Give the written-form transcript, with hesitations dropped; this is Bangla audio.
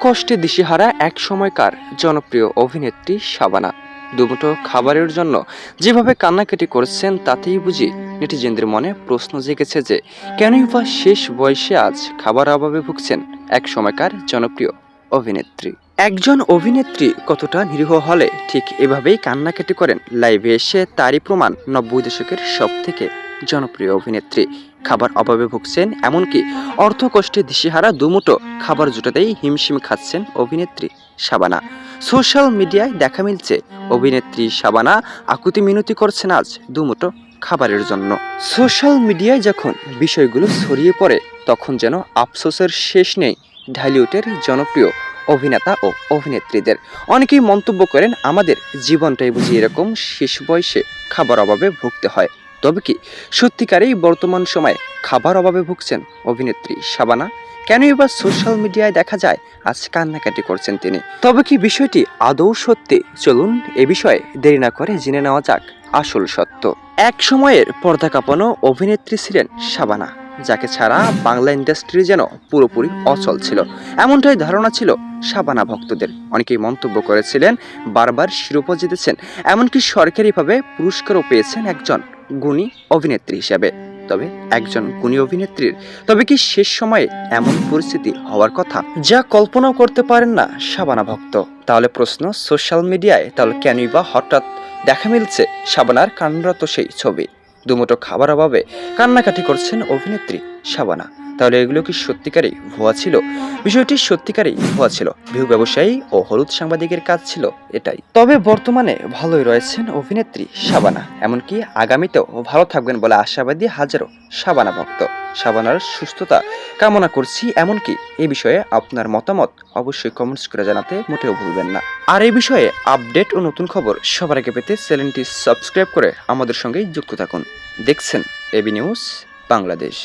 কষ্টে দিশেহারা এক সময়কার জনপ্রিয় অভিনেত্রী শাবানা দুমুঠো খাবারের জন্য যেভাবে কান্নাকাটি করছেন তাতেই বুঝি নেটিজেনদের মনে প্রশ্ন জেগেছে যে কেনই বা শেষ বয়সে আজ খাবার অভাবে ভুগছেন এক সময়কার জনপ্রিয় অভিনেত্রী। একজন অভিনেত্রী কতটা নিরীহ হলে ঠিক এভাবেই কান্নাকাটি করেন লাইভে এসে তারই প্রমাণ 90 দশকের সব থেকে জনপ্রিয় অভিনেত্রী খাবার অভাবে ভুগছেন, এমনকি অর্থ কষ্টে দিশেহারা দুমুঠো খাবার জোটাতেই হিমশিম খাচ্ছেন অভিনেত্রী শাবানা। সোশ্যাল মিডিয়ায় দেখা মিলছে অভিনেত্রী শাবানা আকুতি মিনতি করছেন আজ দুমুঠো খাবারের জন্য। সোশ্যাল মিডিয়ায় যখন বিষয়গুলো ছড়িয়ে পড়ে তখন যেন আফসোসের শেষ নেই ঢালিউডের জনপ্রিয় অভিনেতা ও অভিনেত্রীদের। অনেকেই মন্তব্য করেন আমাদের জীবনটাই বুঝি এরকম শেষ বয়সে খাবার অভাবে ভুগতে হয়। তবে কি সত্যিকারেই বর্তমান সময়ে খাবার অভাবে ভুগছেন অভিনেত্রী শাবানা? কেন এবার সোশ্যাল মিডিয়ায় দেখা যায় আজ কান্নাকাটি করছেন তিনি? তবে কি বিষয়টি আদৌ সত্যি? চলুন এ বিষয়ে দেরি না করে জেনে নেওয়া যাক আসল সত্য। এক সময়ের পর্দা কাঁপানো অভিনেত্রী ছিলেন শাবানা, যাকে ছাড়া বাংলা ইন্ডাস্ট্রি যেন পুরোপুরি অচল ছিল, এমনটাই ধারণা ছিল শাবানা ভক্তদের। অনেকেই মন্তব্য করেছিলেন বারবার শিরোপা জিতেছেন, এমনকি সরকারিভাবে পুরস্কারও পেয়েছেন একজন গুণী অভিনেত্রী হিসেবে। তবে একজন গুণী অভিনেত্রীর তবে কি শেষ সময়ে এমন পরিস্থিতি হওয়ার কথা যা কল্পনাও করতে পারেন না শাবানা ভক্ত? তাহলে প্রশ্ন সোশ্যাল মিডিয়ায়, তাহলে কেনই বা হঠাৎ দেখা মিলছে শাবানার কান্নারত সেই ছবি? দুমুঠো খাবার অভাবে কান্নাকাটি করছেন অভিনেত্রী শাবানা। তাহলে এগুলো কি সত্যিকারই ভুয়া ছিল? বিষয়টি সত্যিকারই ভুয়া ছিল। ভিউ ব্যবসায়ী ও হলুদ সাংবাদিকের কাজ ছিল এটাই। তবে বর্তমানে ভালোই রয়েছেন অভিনেত্রী শাবানা, এমনকি আগামীতেও ভালো থাকবেন বলে আশাবাদী হাজারো শাবানা ভক্ত। শাবানার সুস্থতা কামনা করছি। এমনকি এই বিষয়ে আপনার মতামত অবশ্যই কমেন্টস করে জানাতে মোটেও ভুলবেন না। আর এই বিষয়ে আপডেট ও নতুন খবর সবার আগে পেতে চ্যানেলটি সাবস্ক্রাইব করে আমাদের সঙ্গেই যুক্ত থাকুন। দেখছেন এবি নিউজ বাংলাদেশ।